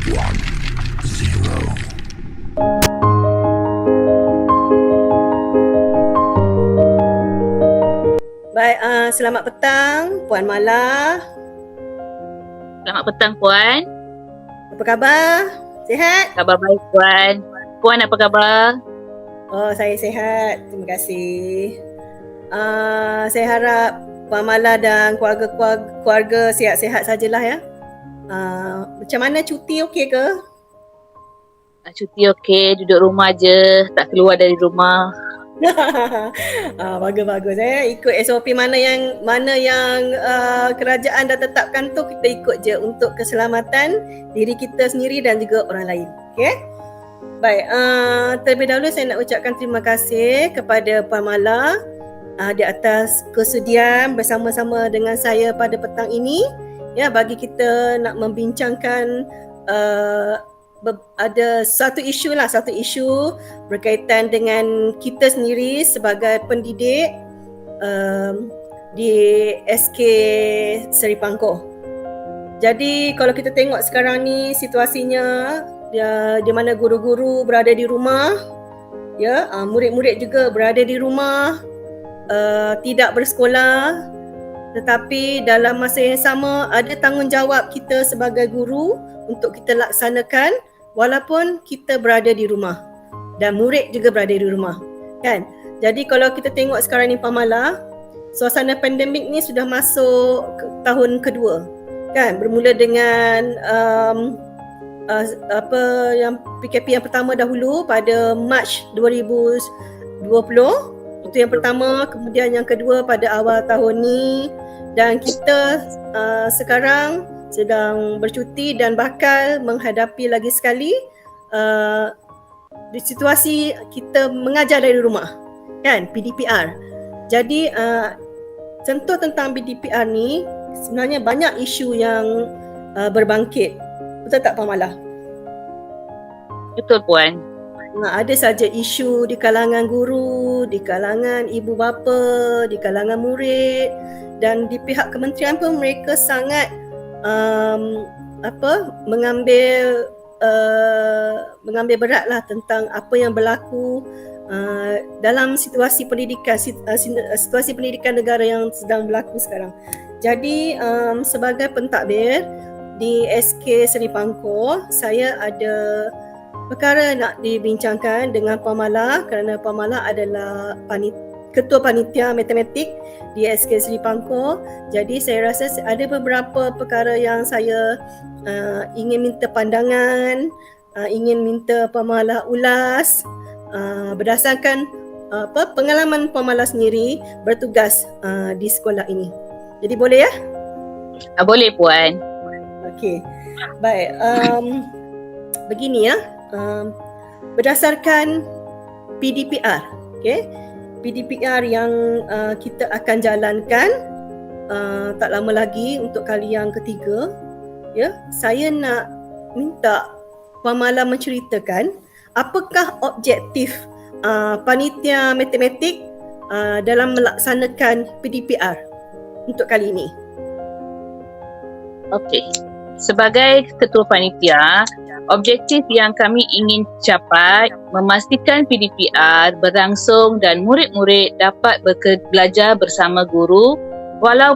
Baik, selamat petang Puan Mala. Selamat petang Puan. Apa khabar? Sihat? Khabar baik Puan. Puan apa khabar? Oh, saya sihat. Terima kasih. Saya harap Puan Mala dan keluarga sihat-sihat sajalah ya. Macam mana cuti okey ke? Cuti okey, duduk rumah je, tak keluar dari rumah. Bagus-bagus ikut SOP mana yang kerajaan dah tetapkan tu, kita ikut je untuk keselamatan diri kita sendiri dan juga orang lain. Okey? Baik, terlebih dahulu saya nak ucapkan terima kasih kepada Puan Mala di atas kesudian bersama-sama dengan saya pada petang ini ya, bagi kita nak membincangkan ada satu isu berkaitan dengan kita sendiri sebagai pendidik di SK Seri Pangkor. Jadi kalau kita tengok sekarang ni situasinya di mana guru-guru berada di rumah ya, murid-murid juga berada di rumah, tidak bersekolah, tetapi dalam masa yang sama ada tanggungjawab kita sebagai guru untuk kita laksanakan walaupun kita berada di rumah dan murid juga berada di rumah kan. Jadi kalau kita tengok sekarang ni Puan Mala, suasana pandemik ni sudah masuk tahun kedua kan, bermula dengan PKP yang pertama dahulu pada Mac 2020, itu yang pertama, kemudian yang kedua pada awal tahun ni, dan kita sekarang sedang bercuti dan bakal menghadapi lagi sekali di situasi kita mengajar dari rumah kan, PDPR. Jadi sentuh tentang PDPR ni sebenarnya banyak isu yang berbangkit. Betul tak Puan Mala? Betul Puan. Ada saja isu di kalangan guru, di kalangan ibu bapa, di kalangan murid, dan di pihak kementerian pun mereka sangat mengambil beratlah tentang apa yang berlaku dalam situasi pendidikan negara yang sedang berlaku sekarang. Jadi sebagai pentadbir di SK Seri Pangkor, saya ada perkara nak dibincangkan dengan Puan Mala kerana Puan Mala adalah Ketua Panitia Matematik di SK Seri Pangkor. Jadi saya rasa ada beberapa perkara yang saya ingin minta pandangan, ingin minta Puan Mala ulas berdasarkan pengalaman Puan Mala sendiri bertugas di sekolah ini. Jadi boleh ya? Boleh Puan. Okey. Baik, begini ya. Berdasarkan PDPR, okey? PDPR yang kita akan jalankan tak lama lagi untuk kali yang ketiga ya, saya nak minta Puan Mala menceritakan apakah objektif panitia matematik dalam melaksanakan PDPR untuk kali ini. Okey. Sebagai ketua panitia, objektif yang kami ingin capai memastikan PDPR berlangsung dan murid-murid dapat belajar bersama guru walau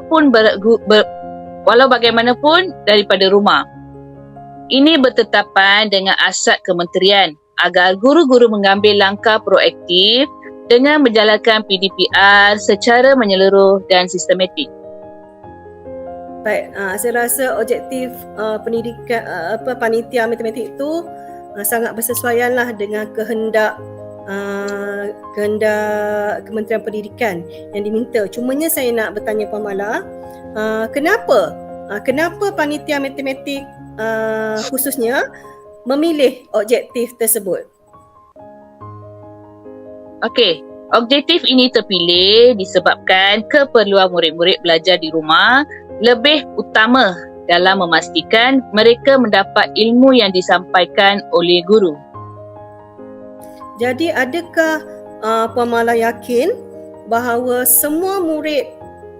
bagaimanapun daripada rumah. Ini bertetapan dengan asas kementerian agar guru-guru mengambil langkah proaktif dengan menjalankan PDPR secara menyeluruh dan sistematik. Baik, saya rasa objektif pendidikan panitia matematik itu sangat bersesuaianlah dengan kehendak Kementerian Pendidikan yang diminta. Cumanya saya nak bertanya Puan Mala, kenapa panitia matematik khususnya memilih objektif tersebut? Okey, objektif ini terpilih disebabkan keperluan murid-murid belajar di rumah lebih utama dalam memastikan mereka mendapat ilmu yang disampaikan oleh guru. Jadi adakah Puan Mala yakin bahawa semua murid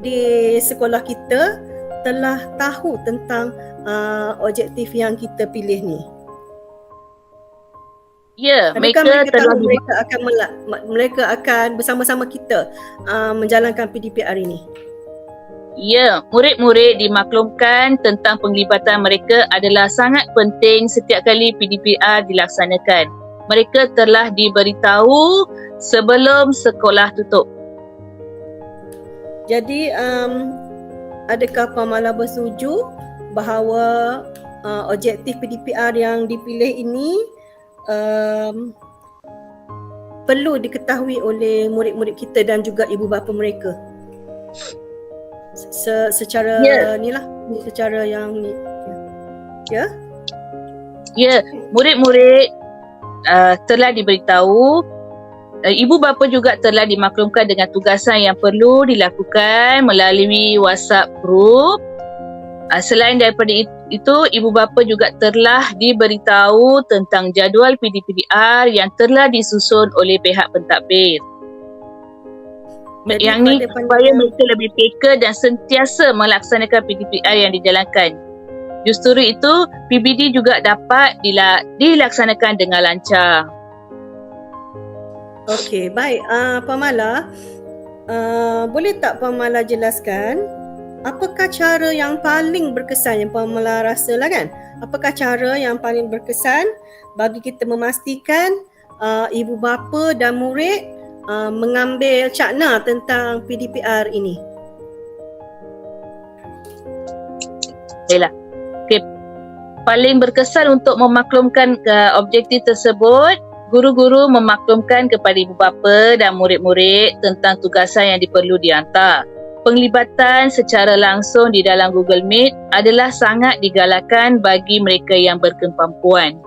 di sekolah kita telah tahu tentang objektif yang kita pilih ni? Ya, Adakah mereka mereka telah tahu mereka akan bersama-sama kita menjalankan PDPR ini? Ya, murid-murid dimaklumkan tentang penglibatan mereka adalah sangat penting setiap kali PDPR dilaksanakan. Mereka telah diberitahu sebelum sekolah tutup. Jadi adakah Puan Mala bersetuju bahawa objektif PDPR yang dipilih ini perlu diketahui oleh murid-murid kita dan juga ibu bapa mereka? Secara ni lah, secara yang ni. Ya? Ya, murid-murid telah diberitahu. Ibu bapa juga telah dimaklumkan dengan tugasan yang perlu dilakukan melalui WhatsApp group. Selain daripada itu, ibu bapa juga telah diberitahu tentang jadual PDPR yang telah disusun oleh pihak pentadbir. Jadi Yang ni supaya mereka lebih peka dan sentiasa melaksanakan PDPR yang dijalankan. Justru itu, PBD juga dapat dilaksanakan dengan lancar. Okey, baik. Puan Mala, boleh tak Puan Mala jelaskan apakah cara yang paling berkesan yang Puan Mala rasa lah kan? Apakah cara yang paling berkesan bagi kita memastikan ibu bapa dan murid mengambil cakna tentang PDPR ini? Baiklah. Okay. Paling berkesan untuk memaklumkan objektif tersebut, guru-guru memaklumkan kepada ibu bapa dan murid-murid tentang tugasan yang diperlu dihantar. Penglibatan secara langsung di dalam Google Meet adalah sangat digalakkan bagi mereka yang berkemampuan.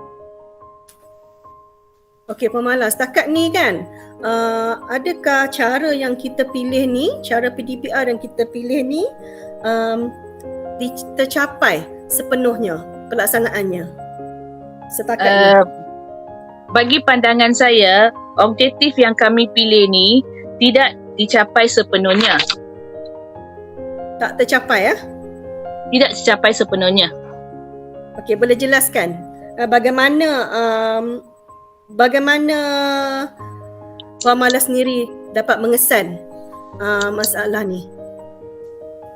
Okey, Puan Mala, setakat ni kan, adakah cara yang kita pilih ni, cara PDPR yang kita pilih ni tercapai sepenuhnya pelaksanaannya setakat ni? Bagi pandangan saya, objektif yang kami pilih ni tidak dicapai sepenuhnya. Tak tercapai ya? Tidak tercapai sepenuhnya. Okey, boleh jelaskan bagaimana Puan Mala sendiri dapat mengesan masalah ni?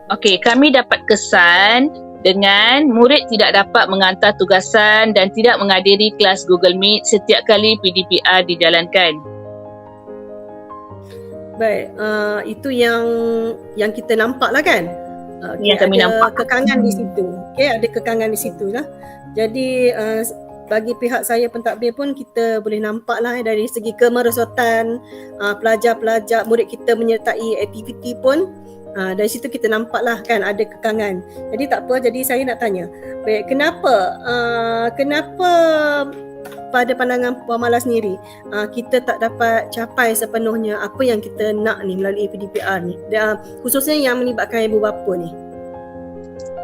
Okey, kami dapat kesan dengan murid tidak dapat menghantar tugasan dan tidak menghadiri kelas Google Meet setiap kali PDPR dijalankan. Baik, itu yang kita nampak lah kan? Yang kami nampak. Ada kekangan di situ. Okey, ada kekangan di situ lah. Jadi bagi pihak saya pentadbir pun kita boleh nampak lah dari segi kemerosotan pelajar-pelajar murid kita menyertai aktiviti pun dari situ kita nampak lah kan ada kekangan. Jadi tak apa, jadi saya nak tanya, baik, kenapa pada pandangan Puan Mala sendiri kita tak dapat capai sepenuhnya apa yang kita nak ni melalui PDPR ni, khususnya yang melibatkan ibu bapa ni?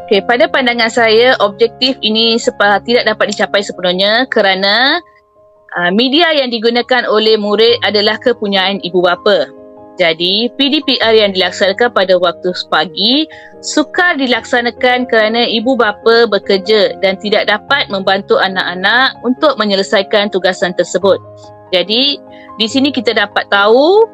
Okey, pada pandangan saya objektif ini tidak dapat dicapai sepenuhnya kerana media yang digunakan oleh murid adalah kepunyaan ibu bapa. Jadi, PDPR yang dilaksanakan pada waktu pagi sukar dilaksanakan kerana ibu bapa bekerja dan tidak dapat membantu anak-anak untuk menyelesaikan tugasan tersebut. Jadi, di sini kita dapat tahu,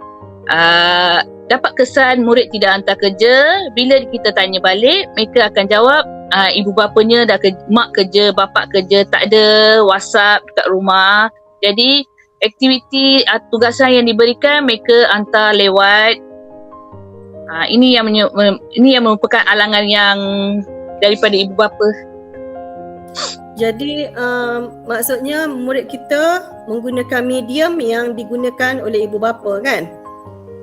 dapat kesan murid tidak hantar kerja. Bila kita tanya balik, mereka akan jawab, ibu bapanya mak kerja, bapak kerja, tak ada WhatsApp dekat rumah. Jadi, aktiviti tugasan yang diberikan mereka hantar lewat. Ini yang merupakan alangan yang daripada ibu bapa. Jadi maksudnya murid kita menggunakan medium yang digunakan oleh ibu bapa kan?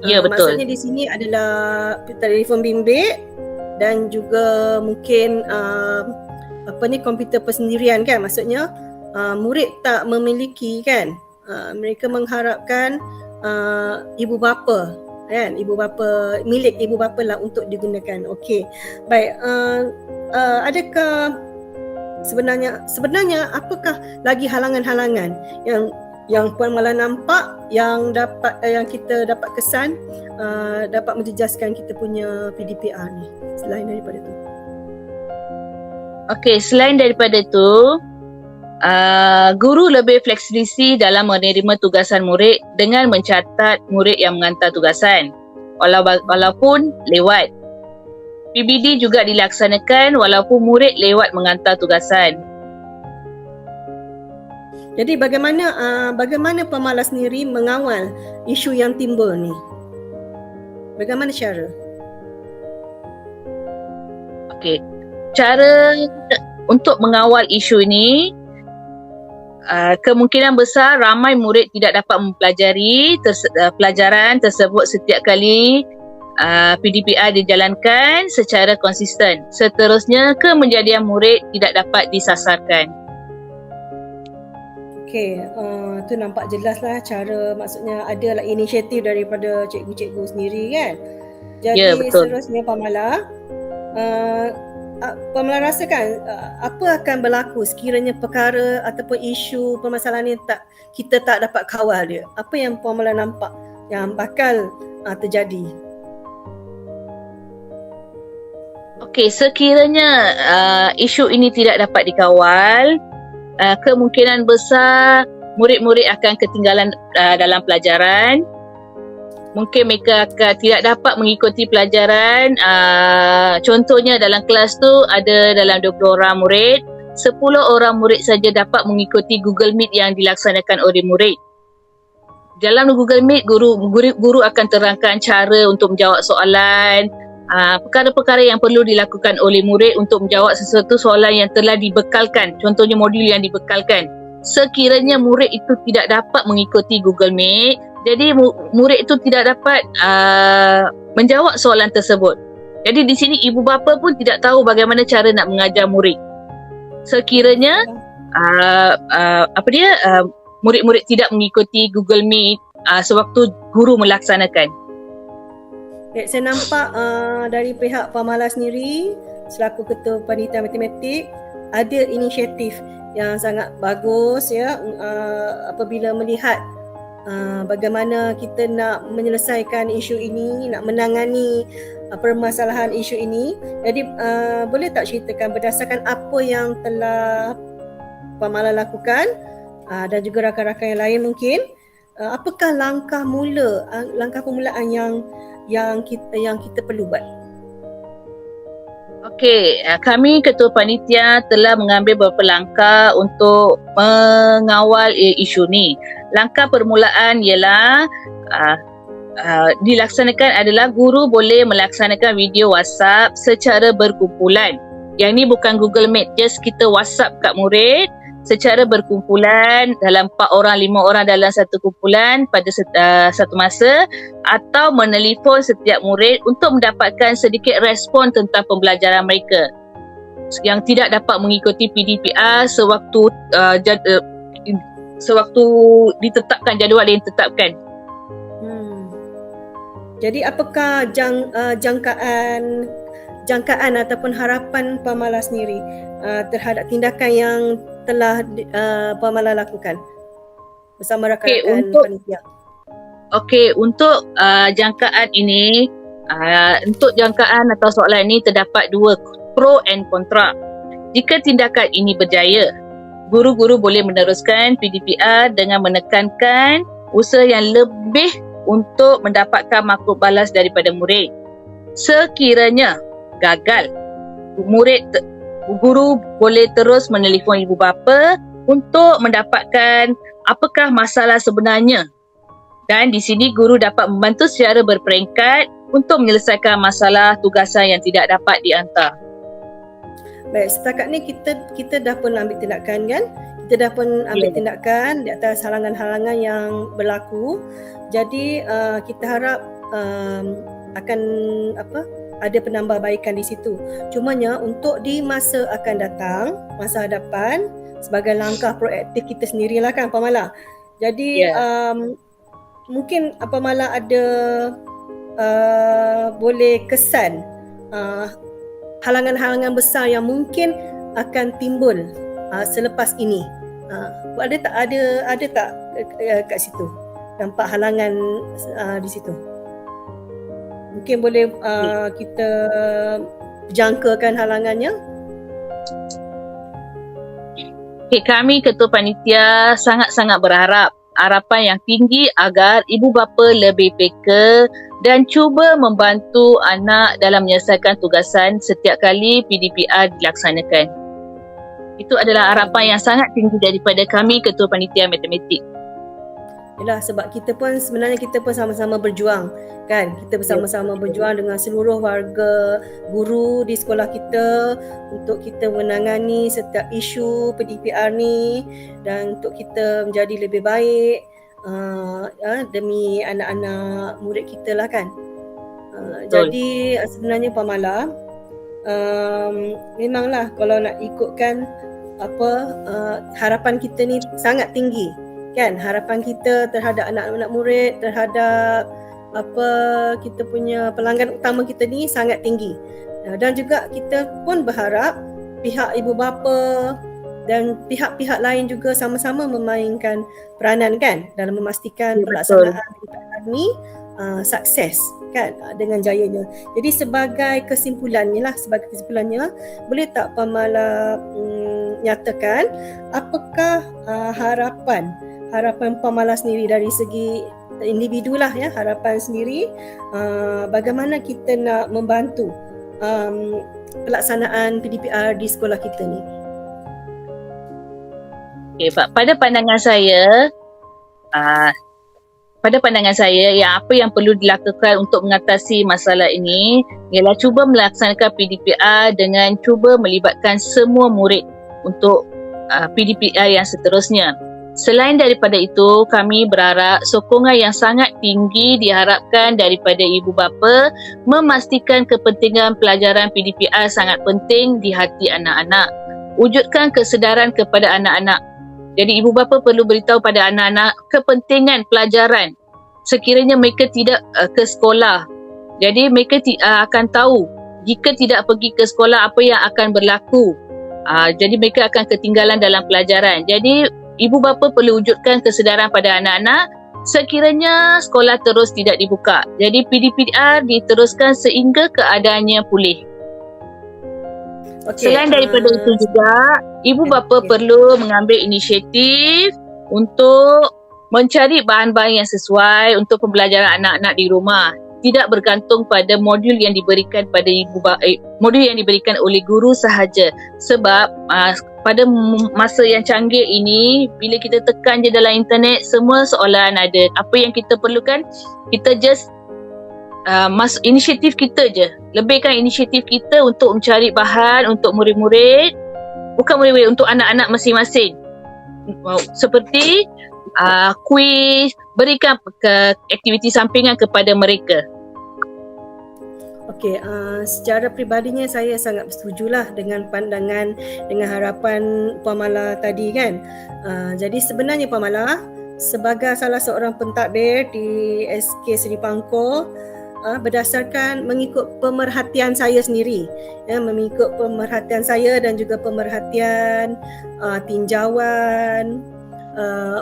Ya, betul. Maksudnya di sini adalah telefon bimbit dan juga mungkin komputer persendirian kan? Maksudnya murid tak memiliki kan? Mereka mengharapkan ibu bapa kan, milik ibu bapa lah untuk digunakan. Okey, baik. Adakah sebenarnya apakah lagi halangan-halangan yang Puan Mala nampak yang kita dapat kesan dapat menjejaskan kita punya PDPR ni selain daripada tu? Okey, selain daripada itu, Guru lebih fleksibisi dalam menerima tugasan murid dengan mencatat murid yang mengantar tugasan walaupun lewat. PBD juga dilaksanakan walaupun murid lewat mengantar tugasan. Jadi bagaimana pemalas sendiri mengawal isu yang timbul ni? Bagaimana cara? Okey. Cara untuk mengawal isu ini, kemungkinan besar ramai murid tidak dapat mempelajari pelajaran tersebut setiap kali PDPR dijalankan secara konsisten. Seterusnya, kemenjadian murid tidak dapat disasarkan. Okey, tu nampak jelas lah cara, maksudnya adalah inisiatif daripada cikgu-cikgu sendiri kan. Jadi Ya, betul. seterusnya Pamala, Pamala rasakan apa akan berlaku sekiranya perkara ataupun isu permasalahan ni kita tak dapat kawal dia? Apa yang Pamala nampak yang bakal terjadi? Okey, sekiranya isu ini tidak dapat dikawal, kemungkinan besar murid-murid akan ketinggalan dalam pelajaran. Mungkin mereka akan tidak dapat mengikuti pelajaran. Contohnya dalam kelas tu ada dalam 20 orang murid, 10 orang murid saja dapat mengikuti Google Meet yang dilaksanakan oleh murid. Dalam Google Meet, guru akan terangkan cara untuk menjawab soalan, perkara-perkara yang perlu dilakukan oleh murid untuk menjawab sesuatu soalan yang telah dibekalkan, contohnya modul yang dibekalkan. Sekiranya murid itu tidak dapat mengikuti Google Meet, jadi murid itu tidak dapat menjawab soalan tersebut. Jadi di sini ibu bapa pun tidak tahu bagaimana cara nak mengajar murid. Sekiranya murid-murid tidak mengikuti Google Meet sewaktu guru melaksanakan. Saya nampak dari pihak Pamala sendiri selaku Ketua Panitia Matematik ada inisiatif yang sangat bagus ya, apabila melihat bagaimana kita nak menyelesaikan isu ini, nak menangani permasalahan isu ini. Jadi boleh tak ceritakan berdasarkan apa yang telah Pamala lakukan dan juga rakan-rakan yang lain mungkin, apakah langkah permulaan yang kita perlu buat? Okey, kami Ketua Panitia telah mengambil beberapa langkah untuk mengawal isu ni. Langkah permulaan ialah dilaksanakan adalah guru boleh melaksanakan video WhatsApp secara berkumpulan. Yang ni bukan Google Meet, just kita WhatsApp kat murid secara berkumpulan dalam 4 orang, 5 orang dalam satu kumpulan pada satu masa, atau menelefon setiap murid untuk mendapatkan sedikit respon tentang pembelajaran mereka yang tidak dapat mengikuti PDPR sewaktu ditetapkan, jadual yang ditetapkan. Jadi apakah jangkaan ataupun harapan Pamala sendiri terhadap tindakan yang telah Pamala lakukan bersama rakan-rakan panitia? Okey, untuk jangkaan ini, untuk jangkaan atau soalan ini terdapat 2 pro and kontra. Jika tindakan ini berjaya, guru-guru boleh meneruskan PDPR dengan menekankan usaha yang lebih untuk mendapatkan makruf balas daripada murid. Sekiranya gagal, guru boleh terus menelefon ibu bapa untuk mendapatkan apakah masalah sebenarnya. Dan di sini guru dapat membantu secara berperingkat untuk menyelesaikan masalah tugasan yang tidak dapat dihantar. Baik, setakat ni kita dah pun ambil tindakan kan? Kita dah pun ambil tindakan di atas halangan-halangan yang berlaku. Jadi kita harap akan ada penambahbaikan di situ. Cumanya untuk di masa akan datang, masa hadapan, sebagai langkah proaktif kita sendirilah kan Pamala. Jadi mungkin Pamala ada boleh kesan halangan-halangan besar yang mungkin akan timbul selepas ini. Ada tak kat situ nampak halangan di situ? Mungkin boleh kita jangkakan halangannya. Kami Ketua Panitia sangat-sangat berharap harapan yang tinggi agar ibu bapa lebih peka dan cuba membantu anak dalam menyelesaikan tugasan setiap kali PDPR dilaksanakan. Itu adalah harapan yang sangat tinggi daripada kami Ketua Panitia Matematik. Yalah, sebab kita pun sebenarnya kita pun sama-sama berjuang kan. Kita bersama-sama berjuang dengan seluruh warga guru di sekolah kita untuk kita menangani setiap isu PDPR ni dan untuk kita menjadi lebih baik demi anak-anak murid kita lah kan. Jadi sebenarnya Puan Mala, memanglah kalau nak ikutkan harapan kita ni sangat tinggi kan, harapan kita terhadap anak-anak murid, terhadap kita punya pelanggan utama kita ni sangat tinggi. Dan juga kita pun berharap pihak ibu bapa dan pihak-pihak lain juga sama-sama memainkan peranan kan dalam memastikan pelaksanaan PDPR ni sukses kan dengan jayanya. Jadi sebagai kesimpulannya, boleh tak Puan Mala nyatakan apakah harapan Puan Mala sendiri dari segi individu lah ya, harapan sendiri bagaimana kita nak membantu pelaksanaan PDPR di sekolah kita ni. Okay, pada pandangan saya yang apa yang perlu dilakukan untuk mengatasi masalah ini ialah cuba melaksanakan PDPR dengan cuba melibatkan semua murid untuk PDPR yang seterusnya. Selain daripada itu, kami berharap sokongan yang sangat tinggi diharapkan daripada ibu bapa memastikan kepentingan pelajaran PDPR sangat penting di hati anak-anak. Wujudkan kesedaran kepada anak-anak. Jadi ibu bapa perlu beritahu pada anak-anak kepentingan pelajaran sekiranya mereka tidak ke sekolah. Jadi mereka akan tahu jika tidak pergi ke sekolah apa yang akan berlaku. Jadi mereka akan ketinggalan dalam pelajaran. Jadi ibu bapa perlu wujudkan kesedaran pada anak-anak sekiranya sekolah terus tidak dibuka. Jadi PDPR diteruskan sehingga keadaannya pulih. Selain daripada itu juga, ibu bapa perlu mengambil inisiatif untuk mencari bahan-bahan yang sesuai untuk pembelajaran anak-anak di rumah. Tidak bergantung pada modul yang diberikan oleh guru sahaja. Sebab pada masa yang canggih ini, bila kita tekan je dalam internet, semua soalan ada. Apa yang kita perlukan, kita just inisiatif kita je. Lebihkan inisiatif kita untuk mencari bahan untuk murid-murid, bukan murid-murid, untuk anak-anak masing-masing. Seperti kuis, berikan aktiviti sampingan kepada mereka. Okey, secara peribadinya saya sangat bersetujulah dengan pandangan, dengan harapan Puan Mala tadi kan. Jadi sebenarnya Puan Mala sebagai salah seorang pentadbir di SK Seri Pangkor, berdasarkan mengikut pemerhatian saya sendiri, mengikut pemerhatian saya dan juga pemerhatian tinjauan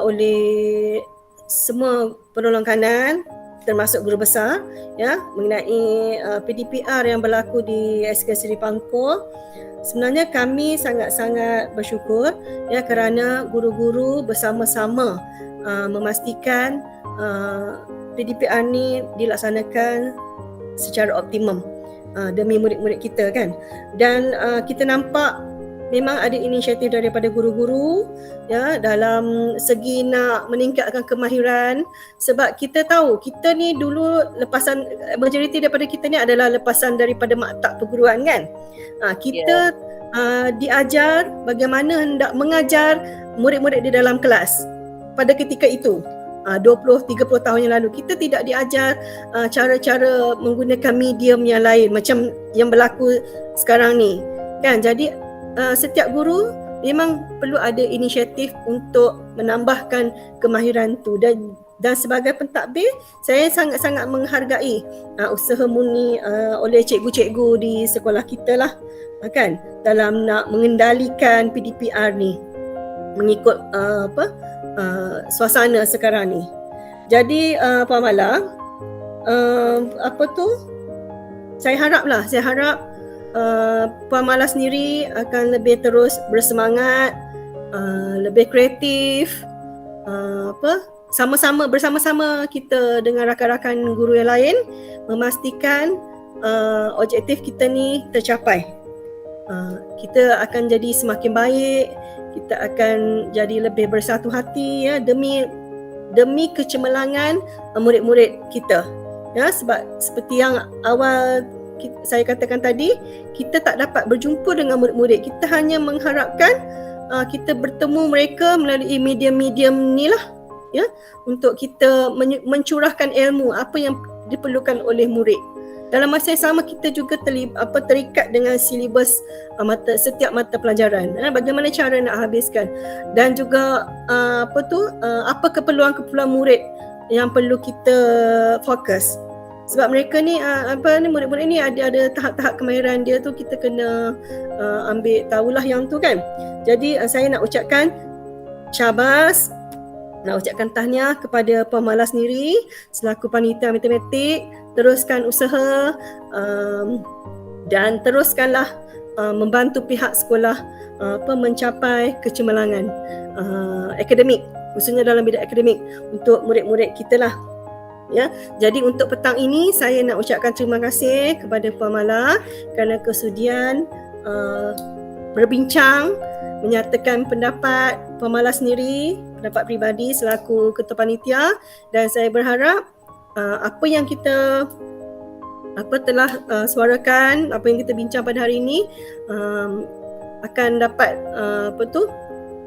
oleh semua penolong kanan termasuk guru besar mengenai PDPR yang berlaku di SK Seri Pangkor. Sebenarnya kami sangat-sangat bersyukur kerana guru-guru bersama-sama memastikan PDPR ni dilaksanakan secara optimum demi murid-murid kita kan. Dan kita nampak memang ada inisiatif daripada guru-guru dalam segi nak meningkatkan kemahiran, sebab kita tahu kita ni dulu lepasan, majoriti daripada kita ni adalah lepasan daripada maktab perguruan kan. Kita diajar bagaimana hendak mengajar murid-murid di dalam kelas pada ketika itu. 20-30 tahun yang lalu kita tidak diajar cara-cara menggunakan medium yang lain macam yang berlaku sekarang ni kan. Jadi setiap guru memang perlu ada inisiatif untuk menambahkan kemahiran tu, dan sebagai pentadbir saya sangat-sangat menghargai usaha murni oleh cikgu-cikgu di sekolah kita lah kan dalam nak mengendalikan PDPR ni mengikut suasana sekarang ni. Jadi Puan Mala, saya harap Puan Mala sendiri akan lebih terus bersemangat lebih kreatif, bersama-sama kita dengan rakan-rakan guru yang lain memastikan objektif kita ni tercapai. Kita akan jadi semakin baik, kita akan jadi lebih bersatu hati ya, demi kecemerlangan murid-murid kita. Ya, sebab seperti yang awal saya katakan tadi, kita tak dapat berjumpa dengan murid-murid. Kita hanya mengharapkan kita bertemu mereka melalui medium-medium ni lah, ya, untuk kita mencurahkan ilmu apa yang diperlukan oleh murid. Dalam masa yang sama kita juga terikat dengan silibus setiap mata pelajaran. Bagaimana cara nak habiskan dan juga apa keperluan-keperluan murid yang perlu kita fokus. Sebab mereka ni murid-murid ni ada tahap-tahap kemahiran dia tu, kita kena ambil tahulah yang tu kan. Jadi saya nak ucapkan syabas, nak ucapkan tahniah kepada Pamala sendiri selaku panitia matematik. Teruskan usaha dan teruskanlah membantu pihak sekolah mencapai kecemerlangan akademik, khususnya dalam bidang akademik untuk murid-murid kita lah. Ya, jadi untuk petang ini saya nak ucapkan terima kasih kepada Puan Mala kerana kesudian berbincang, menyatakan pendapat Puan Mala sendiri, pendapat peribadi selaku ketua panitia, dan saya berharap apa yang kita telah suarakan, apa yang kita bincang pada hari ini akan dapat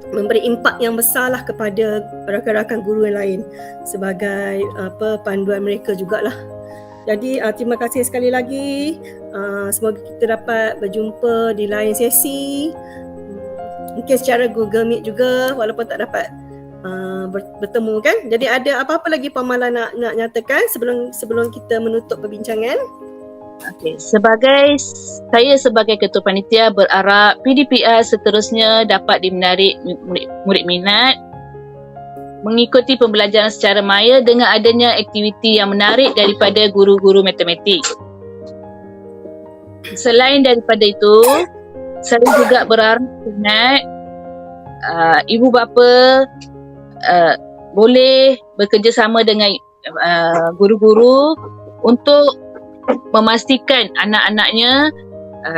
memberi impak yang besarlah kepada rakan-rakan guru yang lain sebagai panduan mereka jugalah. Jadi terima kasih sekali lagi. Semoga kita dapat berjumpa di lain sesi, mungkin secara Google Meet juga walaupun tak dapat bertemu kan. Jadi ada apa-apa lagi Puan Mala nak nyatakan sebelum kita menutup perbincangan? Okey, saya sebagai ketua panitia berharap PDPR seterusnya dapat menarik murid minat mengikuti pembelajaran secara maya dengan adanya aktiviti yang menarik daripada guru-guru matematik. Selain daripada itu, saya juga berharap minat ibu bapa boleh bekerjasama dengan guru-guru untuk memastikan anak-anaknya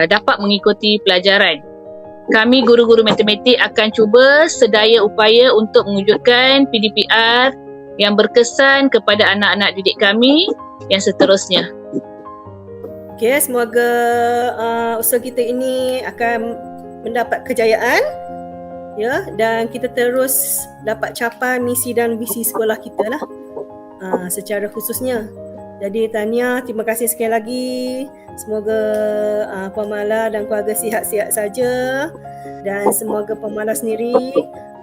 dapat mengikuti pelajaran. Kami guru-guru matematik akan cuba sedaya upaya untuk mewujudkan PDPR yang berkesan kepada anak-anak didik kami yang seterusnya. Okey, semoga usaha kita ini akan mendapat kejayaan. Ya, dan kita terus dapat capai misi dan visi sekolah kita lah secara khususnya. Jadi tahniah, terima kasih sekali lagi. Semoga Puan Mala dan keluarga sihat-sihat saja, dan semoga Puan Mala sendiri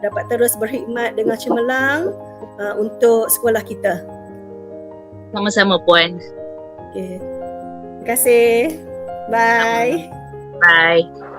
dapat terus berkhidmat dengan cemerlang untuk sekolah kita. Sama-sama Puan. Okay. Terima kasih. Bye. Bye.